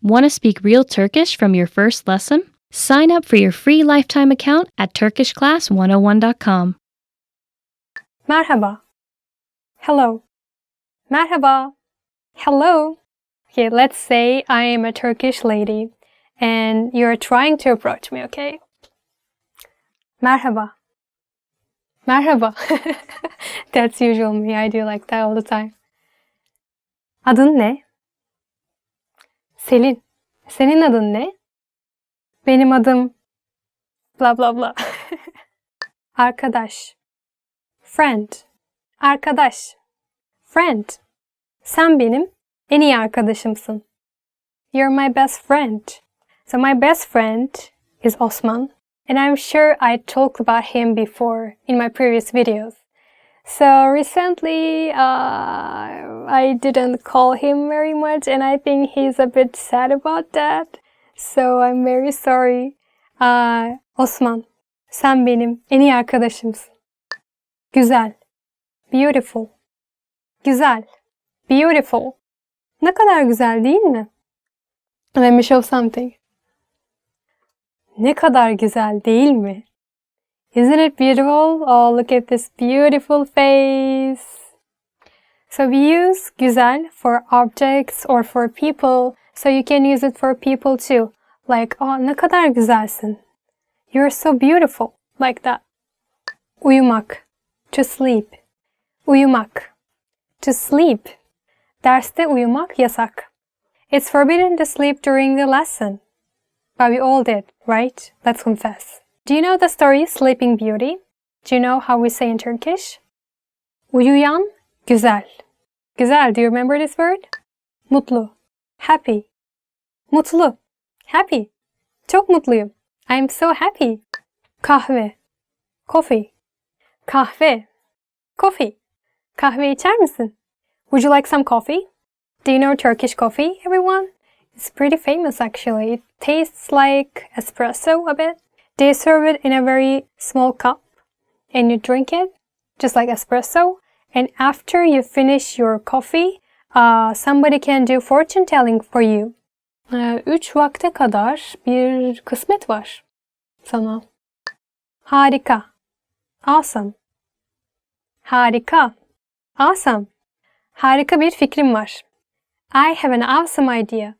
Want to speak real Turkish from your first lesson? Sign up for your free lifetime account at turkishclass101.com. Merhaba. Hello. Merhaba. Hello. Okay, let's say I am a Turkish lady and you're trying to approach me, okay? Merhaba. Merhaba. That's usual me. I do like that all the time. Adın ne? Selin. Senin adın ne? Benim adım bla bla bla. Arkadaş. Friend. Arkadaş. Friend. Sen benim en iyi arkadaşımsın. You're my best friend. So my best friend is Osman. And I'm sure I talked about him before in my previous videos. So recently, I didn't call him very much and I think he's a bit sad about that. So I'm very sorry. Osman, sen benim en iyi arkadaşımsın. Güzel. Beautiful. Güzel. Beautiful. Ne kadar güzel değil mi? Let me show something. Ne kadar güzel değil mi? Isn't it beautiful? Oh, look at this beautiful face. So we use güzel for objects or for people. So you can use it for people too. Like, oh, ne kadar güzelsin. You're so beautiful. Like that. Uyumak. To sleep. Uyumak. To sleep. Derste uyumak yasak. It's forbidden to sleep during the lesson. But we all did, right? Let's confess. Do you know the story Sleeping Beauty? Do you know how we say in Turkish? Uyuyan güzel. Güzel, do you remember this word? Mutlu. Happy. Mutlu. Happy. Çok mutluyum. I'm so happy. Kahve. Coffee. Kahve. Coffee. Kahve içer misin? Would you like some coffee? Do you know Turkish coffee, everyone? It's pretty famous actually. It tastes like espresso a bit. They serve it in a very small cup and you drink it just like espresso. And after you finish your coffee, somebody can do fortune telling for you. 3 vakte kadar bir kısmet var sana. Harika. Awesome. Harika. Awesome. Harika bir fikrim var. I have an awesome idea.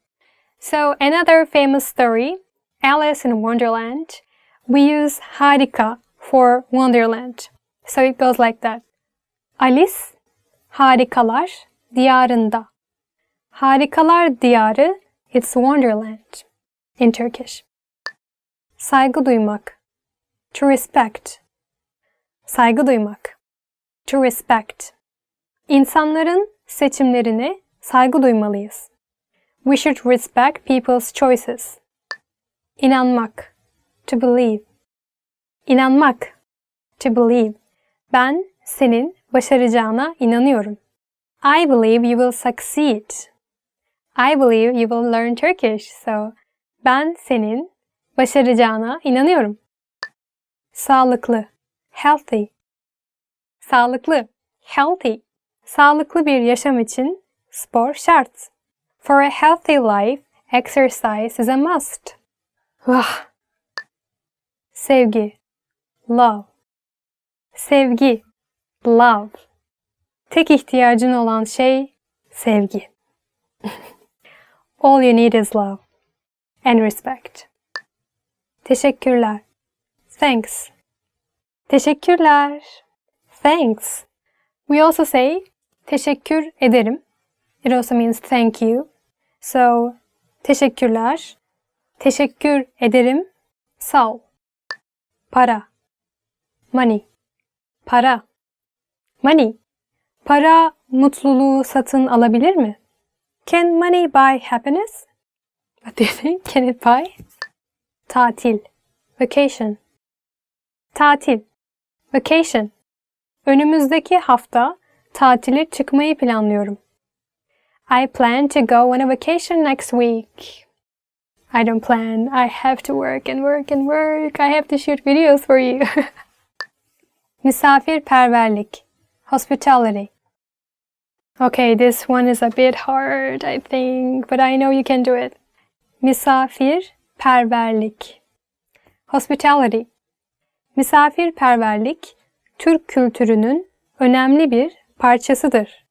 So another famous story, Alice in Wonderland. We use harika for Wonderland. So it goes like that. Alice harikalar diyarında. Harikalar diyarı, it's Wonderland in Turkish. Saygı duymak. To respect. Saygı duymak. To respect. İnsanların seçimlerine saygı duymalıyız. We should respect people's choices. İnanmak. To believe. İnanmak. To believe. Ben senin başaracağına inanıyorum. I believe you will succeed. I believe you will learn Turkish. So, ben senin başaracağına inanıyorum. Sağlıklı. Healthy. Sağlıklı. Healthy. Sağlıklı bir yaşam için spor şart. For a healthy life, exercise is a must. Vah. Sevgi. Love. Sevgi. Love. Tek ihtiyacın olan şey sevgi. All you need is love and respect. Teşekkürler. Thanks. Teşekkürler. Thanks. We also say teşekkür ederim. It also means thank you. So, teşekkürler. Teşekkür ederim. Sağ ol. Para. Money. Para. Money. Para mutluluğu satın alabilir mi? Can money buy happiness? What do you think? Can it buy? Tatil. Vacation. Tatil. Vacation. Önümüzdeki hafta tatile çıkmayı planlıyorum. I plan to go on a vacation next week. I don't plan. I have to work and work and work. I have to shoot videos for you. Misafirperverlik. Hospitality. Okay, this one is a bit hard, I think, but I know you can do it. Misafirperverlik. Hospitality. Misafirperverlik, Türk kültürünün önemli bir parçasıdır.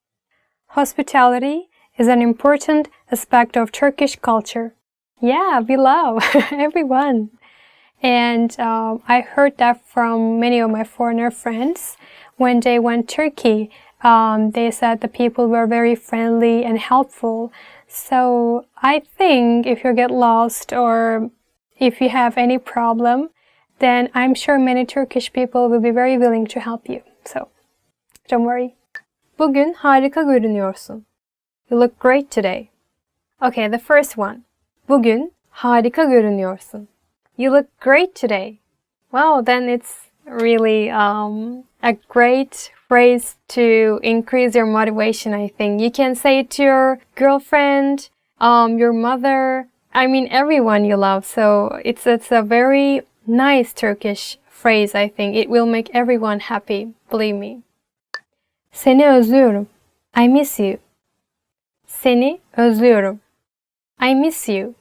Hospitality is an important aspect of Turkish culture. Yeah, we love everyone. And I heard that from many of my foreigner friends. When they went Turkey, they said the people were very friendly and helpful. So I think if you get lost or if you have any problem, then I'm sure many Turkish people will be very willing to help you. So don't worry. Bugün harika görünüyorsun. You look great today. Okay, the first one. Bugün harika görünüyorsun. You look great today. Wow, then it's really a great phrase to increase your motivation, I think. You can say it to your girlfriend, your mother, I mean everyone you love. So it's a very nice Turkish phrase, I think. It will make everyone happy, believe me. Seni özlüyorum. I miss you. Seni özlüyorum. I miss you.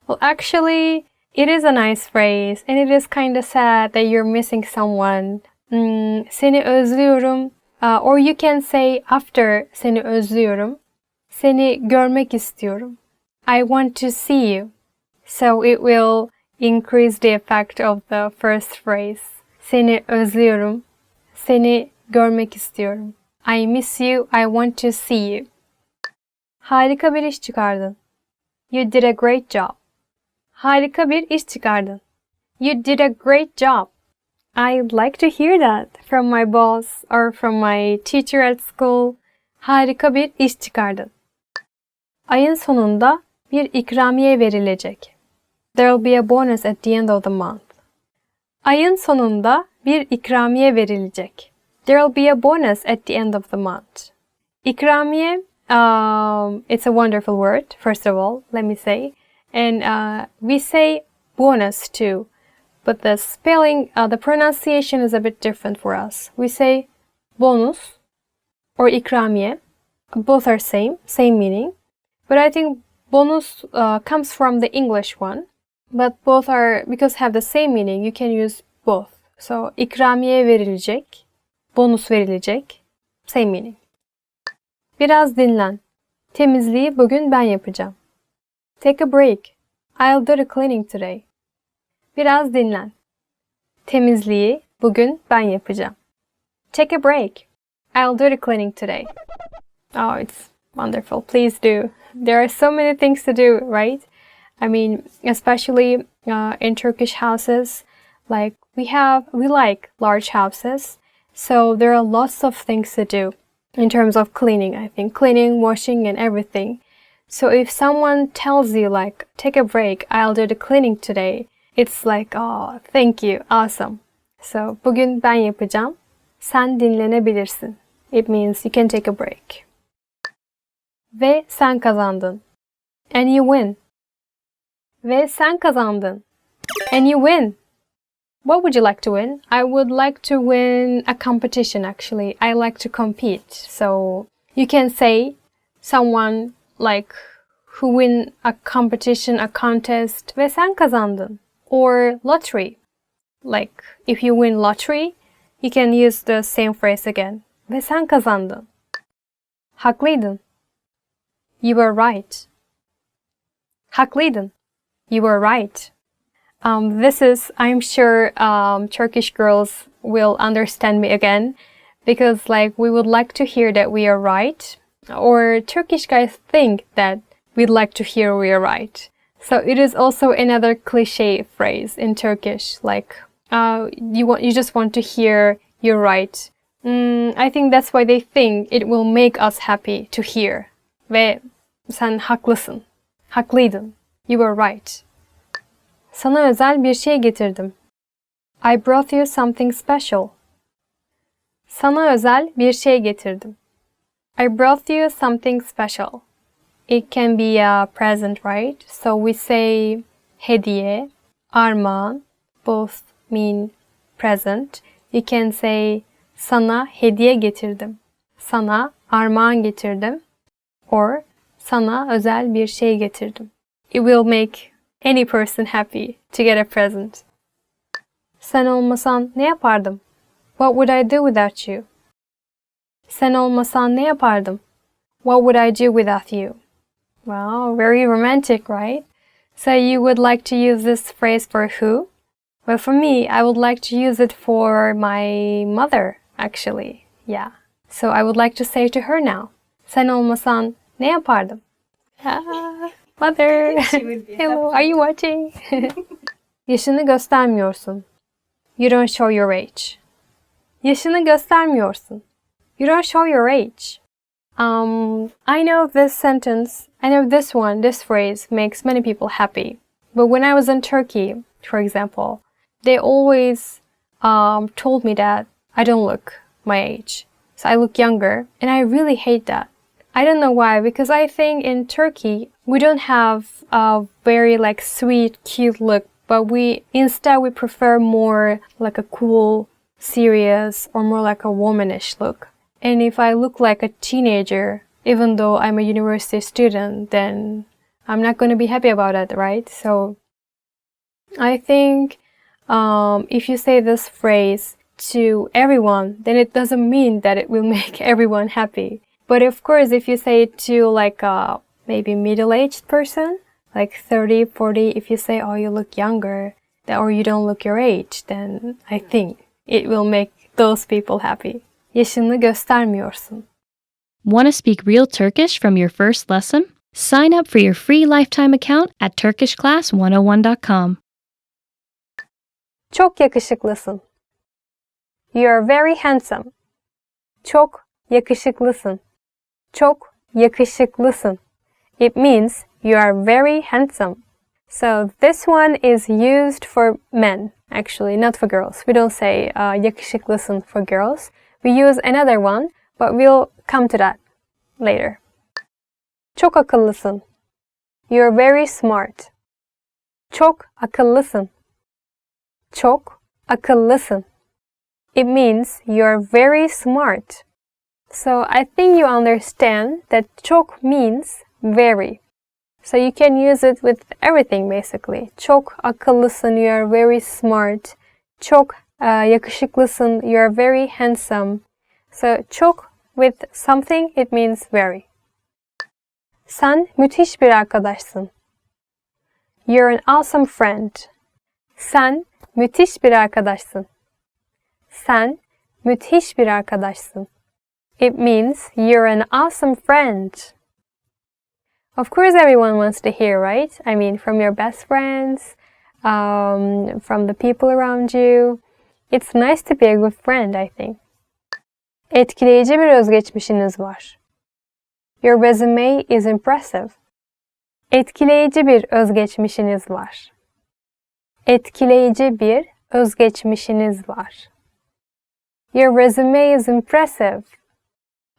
Well, actually, it is a nice phrase and it is kind of sad that you're missing someone. Seni özlüyorum. Or you can say after seni özlüyorum. Seni görmek istiyorum. I want to see you. So it will increase the effect of the first phrase. Seni özlüyorum. Seni görmek istiyorum. I miss you. I want to see you. Harika bir iş çıkardın. You did a great job. Harika bir iş çıkardın. You did a great job. I'd like to hear that from my boss or from my teacher at school. Harika bir iş çıkardın. Ayın sonunda bir ikramiye verilecek. There'll be a bonus at the end of the month. Ayın sonunda bir ikramiye verilecek. There'll be a bonus at the end of the month. İkramiye, it's a wonderful word, first of all, let me say. And we say bonus too. But the spelling, the pronunciation is a bit different for us. We say bonus or ikramiye. Both are same meaning. But I think bonus comes from the English one. But both are, because have the same meaning, you can use both. So ikramiye verilecek, bonus verilecek, same meaning. Biraz dinlen. Temizliği bugün ben yapacağım. Take a break. I'll do the cleaning today. Biraz dinlen. Temizliği bugün ben yapacağım. Take a break. I'll do the cleaning today. Oh, it's wonderful. Please do. There are so many things to do, right? I mean, especially in Turkish houses, like we like large houses. So there are lots of things to do in terms of cleaning, I think. Cleaning, washing, and everything. So if someone tells you like, take a break, I'll do the cleaning today, it's like, oh, thank you, awesome. So bugün ben yapacağım, sen dinlenebilirsin. It means you can take a break. Ve sen kazandın. And you win. Ve sen kazandın. And you win. What would you like to win? I would like to win a competition, actually. I like to compete. So you can say someone like who win a competition, a contest. Ve sen kazandın. Or lottery. Like if you win lottery, you can use the same phrase again. Ve sen kazandın. Haklıydın. You were right. Haklıydın. You were right. This is, I'm sure Turkish girls will understand me again, because like we would like to hear that we are right, or Turkish guys think that we'd like to hear we are right. So it is also another cliche phrase in Turkish, like you just want to hear you're right. I think that's why they think it will make us happy to hear. Ve sen haklısın. Haklıydın. You were right. Sana özel bir şey getirdim. I brought you something special. Sana özel bir şey getirdim. I brought you something special. It can be a present, right? So we say hediye, armağan, both mean present. You can say sana hediye getirdim. Sana armağan getirdim. Or sana özel bir şey getirdim. It will make any person happy to get a present. Sen olmasan ne yapardım? What would I do without you? Sen olmasan ne yapardım? What would I do without you? Wow, very romantic, right? So you would like to use this phrase for who? Well, for me, I would like to use it for my mother, actually. Yeah. So I would like to say to her now. Sen olmasan ne yapardım? Mother. Hello, are you watching? Yaşını göstermiyorsun. You don't show your age. Yaşını göstermiyorsun. You don't show your age. I know this sentence, I know this phrase makes many people happy. But when I was in Turkey, for example, they always told me that I don't look my age. So I look younger, and I really hate that. I don't know why, because I think in Turkey, we don't have a very sweet, cute look, but instead we prefer more like a cool, serious, or more like a womanish look. And if I look like a teenager, even though I'm a university student, then I'm not going to be happy about it, right? So I think if you say this phrase to everyone, then it doesn't mean that it will make everyone happy. But of course, if you say it to a maybe middle-aged person, like 30, 40, if you say, oh, you look younger, or you don't look your age, then I think it will make those people happy. Yaşını göstermiyorsun. Want to speak real Turkish from your first lesson? Sign up for your free lifetime account at turkishclass101.com. Çok yakışıklısın. You are very handsome. Çok yakışıklısın. Çok yakışıklısın. It means you are very handsome. So this one is used for men, actually, not for girls. We don't say yakışıklısın for girls. We use another one, but we'll come to that later. Çok akıllısın. You're very smart. Çok akıllısın. Çok akıllısın. It means you're very smart. So I think you understand that çok means very. So you can use it with everything basically. Çok akıllısın, you are very smart. Çok yakışıklısın, you are very handsome. So çok with something, it means very. Sen müthiş bir arkadaşsın. You're an awesome friend. Sen müthiş bir arkadaşsın. Sen müthiş bir arkadaşsın. It means you're an awesome friend. Of course, everyone wants to hear, right? I mean, from your best friends, from the people around you. It's nice to be a good friend, I think. Etkileyici bir özgeçmişiniz var. Your resume is impressive. Etkileyici bir özgeçmişiniz var. Etkileyici bir özgeçmişiniz var. Your resume is impressive.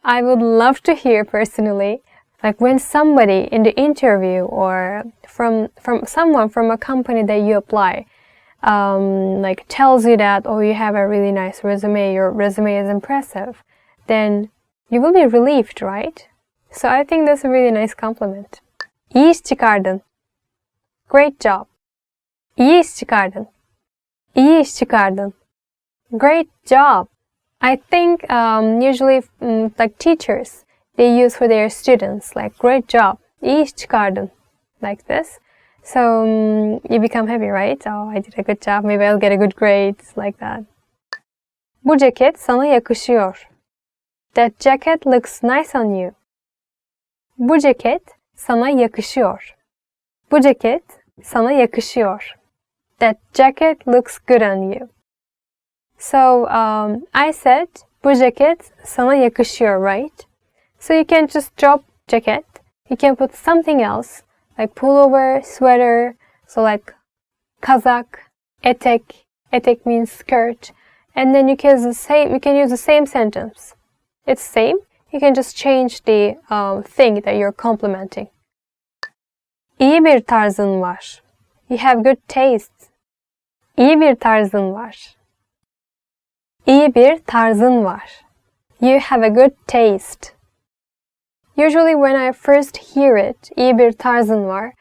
I would love to hear personally, like when somebody in the interview or from someone from a company that you apply, tells you that, oh, you have a really nice resume, your resume is impressive, then you will be relieved, right? So I think that's a really nice compliment. İyi iş çıkardın. Great job. İyi iş çıkardın. İyi iş çıkardın. Great job. I think usually teachers, they use for their students like great job. İyi iş çıkardın. Like this. So you become happy, right? Oh, I did a good job. Maybe I'll get a good grade. Like that. Bu ceket sana yakışıyor. That jacket looks nice on you. Bu ceket sana yakışıyor. Bu ceket sana yakışıyor. That jacket looks good on you. So I said bu ceket sana yakışıyor, right? So you can just drop jacket. You can put something else like pullover, sweater, so like kazak, etek. Etek means skirt, and then you can use the same sentence. It's same. You can just change the thing that you're complimenting. İyi bir tarzın var. You have good taste. İyi bir tarzın var. İyi bir tarzın var. You have a good taste. Usually when I first hear it, iyi bir tarzın var,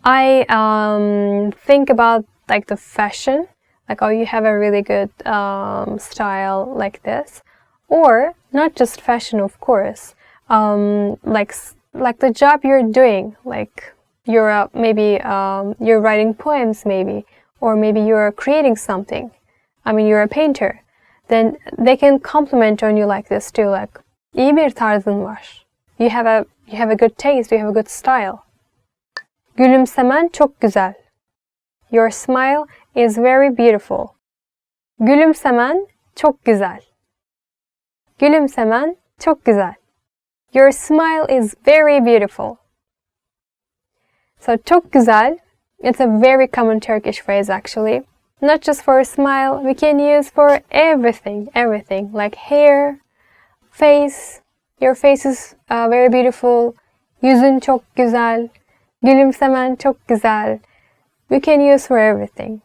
I think about like the fashion, like, oh, you have a really good style like this, or not just fashion, of course, like the job you're doing, like you're maybe you're writing poems, maybe, or maybe you're creating something. I mean, you're a painter. Then they can compliment on you like this too, like, iyi bir tarzın var. You have a good taste, you have a good style. Gülümsemen çok güzel. Your smile is very beautiful. Gülümsemen çok güzel. Gülümsemen çok güzel. Your smile is very beautiful. So çok güzel, it's a very common Turkish phrase actually. Not just for a smile, we can use for everything, like hair, face. Your face is very beautiful. Yüzün çok güzel. Gülümsemen çok güzel. We can use for everything.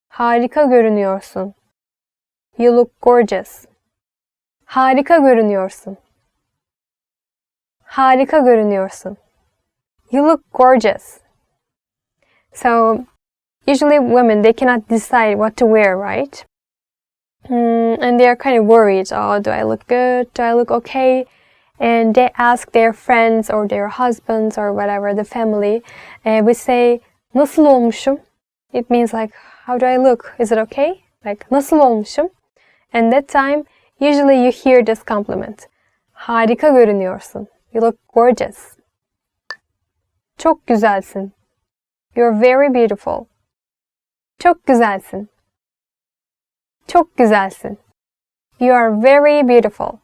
Harika görünüyorsun. You look gorgeous. Harika görünüyorsun. Harika görünüyorsun. You look gorgeous. So, usually women, they cannot decide what to wear, right? And they are kind of worried. Oh, do I look good? Do I look okay? And they ask their friends or their husbands or whatever, the family. We say, nasıl olmuşum? It means like, how do I look? Is it okay? Like, nasıl olmuşum? And that time, usually you hear this compliment. Harika görünüyorsun. You look gorgeous. Çok güzelsin. You're very beautiful. Çok güzelsin. Çok güzelsin. You are very beautiful.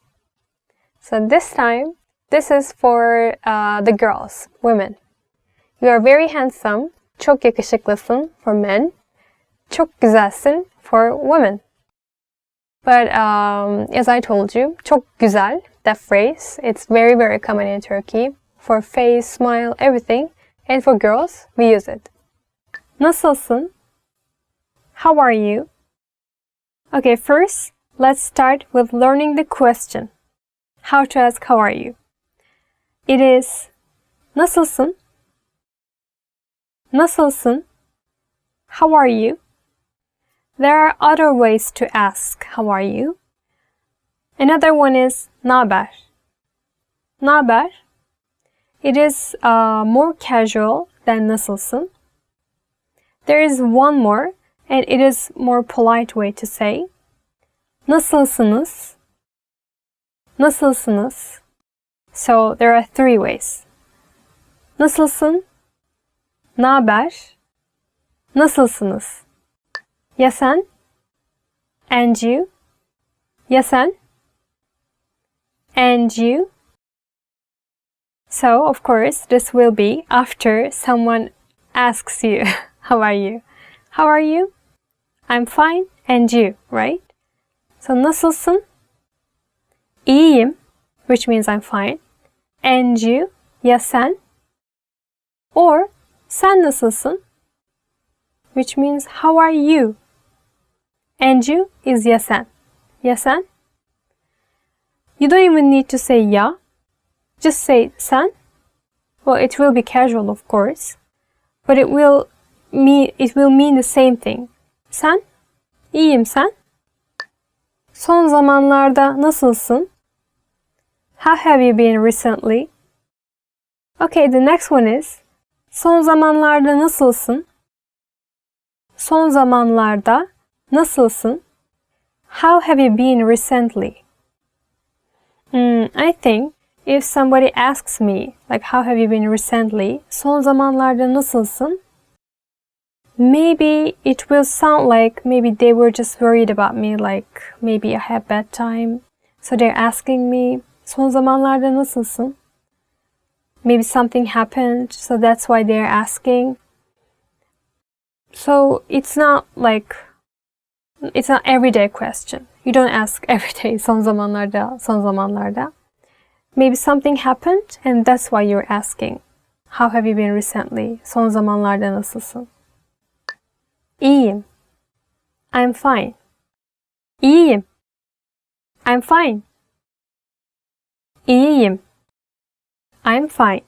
So this time, this is for the girls, women. You are very handsome. Çok yakışıklısın for men. Çok güzelsin for women. But as I told you, çok güzel, that phrase, it's very, very common in Turkey. For face, smile, everything. And for girls, we use it. Nasılsın? How are you? Okay, first, let's start with learning the question. How to ask how are you? It is nasılsın? Nasılsın? How are you? There are other ways to ask how are you. Another one is naber. Naber. It is more casual than nasılsın. There is one more, and it is more polite way to say. Nasılsınız? Nasılsınız? So there are three ways. Nasılsın? Naber? Nasılsınız? Ya sen? And you? Ya sen? And you? So, of course, this will be after someone asks you, how are you? How are you? I'm fine. And you, right? So, nasılsın? İyiyim, which means I'm fine. And you? Ya sen? Or, sen nasılsın? Which means, how are you? And you is ya sen. Ya sen? You don't even need to say ya. Just say sen. Well, it will be casual, of course. But it will mean the same thing. Sen? İyiyim, sen? Son zamanlarda nasılsın? How have you been recently? Okay, the next one is son zamanlarda nasılsın? Son zamanlarda nasılsın? How have you been recently? I think if somebody asks me, like, how have you been recently? Son zamanlarda nasılsın? Maybe it will sound like maybe they were just worried about me, like maybe I had bad time. So they're asking me, son zamanlarda nasılsın? Maybe something happened, so that's why they're asking. So it's not everyday question. You don't ask every day, son zamanlarda, son zamanlarda. Maybe something happened and that's why you're asking. How have you been recently? Son zamanlarda nasılsın? İyiyim. I'm fine. İyiyim. I'm fine. İyiyim. I'm fine.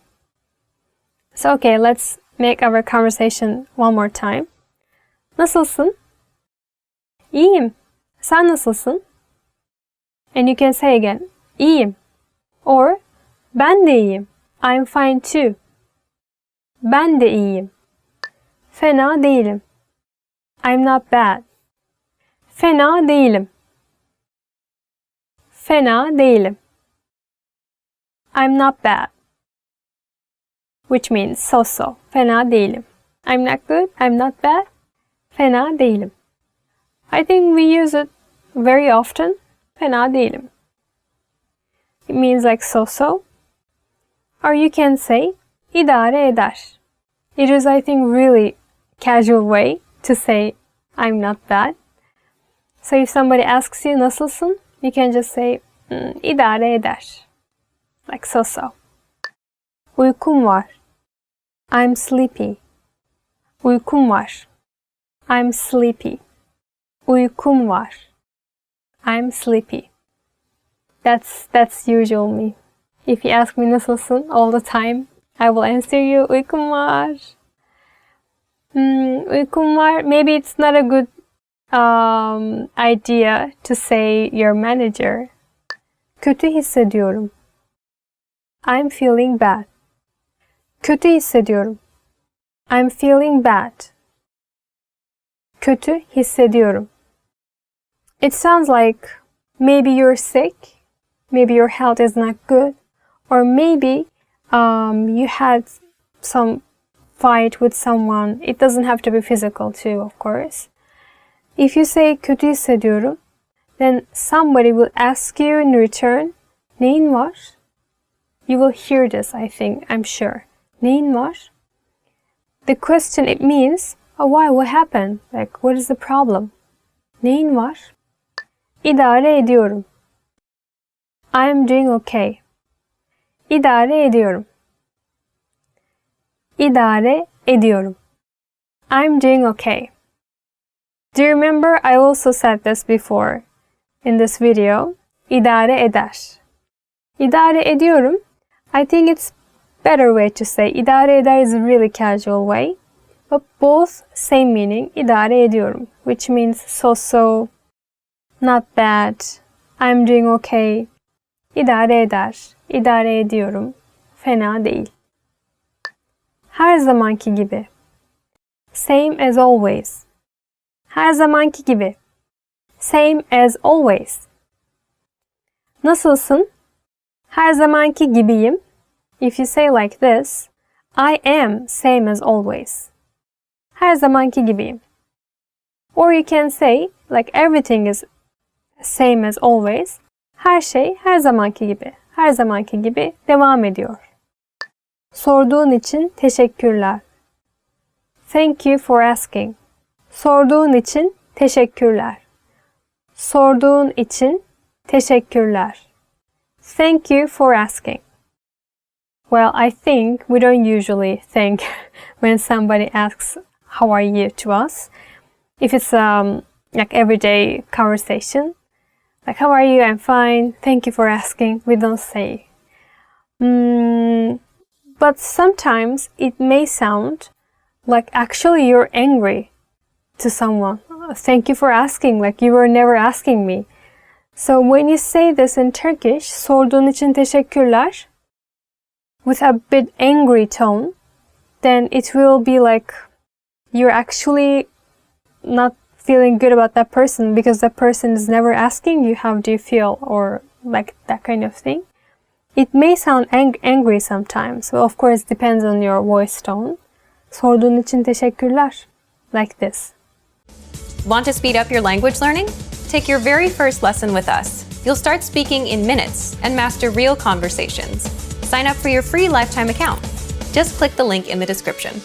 So okay, let's make our conversation one more time. Nasılsın? İyiyim. Sen nasılsın? And you can say again, İyiyim. Or, ben de iyiyim. I'm fine too. Ben de iyiyim. Fena değilim. I'm not bad. Fena değilim. Fena değilim. I'm not bad. Which means so-so. Fena değilim. I'm not good. I'm not bad. Fena değilim. I think we use it very often. Fena değilim. It means like so-so. Or you can say idare eder. It is, I think, really casual way to say I'm not bad. So if somebody asks you nasılsın, you can just say idare eder. Like so-so. Uykum var. I'm sleepy. Uykum var. I'm sleepy. Uykum var. I'm sleepy. That's usual me. If you ask me nasılsın all the time, I will answer you uykum var. Uykum var. Maybe it's not a good idea to say your manager. Kötü hissediyorum. I'm feeling bad. Kötü hissediyorum. I'm feeling bad. Kötü hissediyorum. It sounds like maybe you're sick, maybe your health is not good, or maybe you had some fight with someone. It doesn't have to be physical too, of course. If you say kötü hissediyorum, then somebody will ask you in return, neyin var? You will hear this, I think, I'm sure. Neyin var? The question, it means, oh, why, what happened? Like, what is the problem? Neyin var? İdare ediyorum. I am doing okay. İdare ediyorum. İdare ediyorum. I'm doing okay. Do you remember I also said this before in this video? İdare eder. İdare ediyorum. I think it's better way to say. İdare eder is a really casual way. But both same meaning. İdare ediyorum. Which means so-so, not bad, I'm doing okay. İdare eder. İdare ediyorum. Fena değil. Her zamanki gibi. Same as always. Her zamanki gibi. Same as always. Nasılsın? Her zamanki gibiyim. If you say like this, I am same as always. Her zamanki gibiyim. Or you can say, like everything is same as always. Her şey her zamanki gibi. Her zamanki gibi devam ediyor. Sorduğun için teşekkürler. Thank you for asking. Sorduğun için teşekkürler. Sorduğun için teşekkürler. Thank you for asking. Well, I think we don't usually thank when somebody asks how are you to us. If it's like everyday conversation, like how are you? I'm fine. Thank you for asking. We don't say. But sometimes it may sound like actually you're angry to someone. Thank you for asking. Like you were never asking me. So when you say this in Turkish, sorduğun için teşekkürler, with a bit angry tone, then it will be like you're actually not feeling good about that person because that person is never asking you how do you feel or like that kind of thing. It may sound angry sometimes. Well, of course, it depends on your voice tone. Sorduğun için teşekkürler. Like this. Want to speed up your language learning? Take your very first lesson with us. You'll start speaking in minutes and master real conversations. Sign up for your free lifetime account. Just click the link in the description.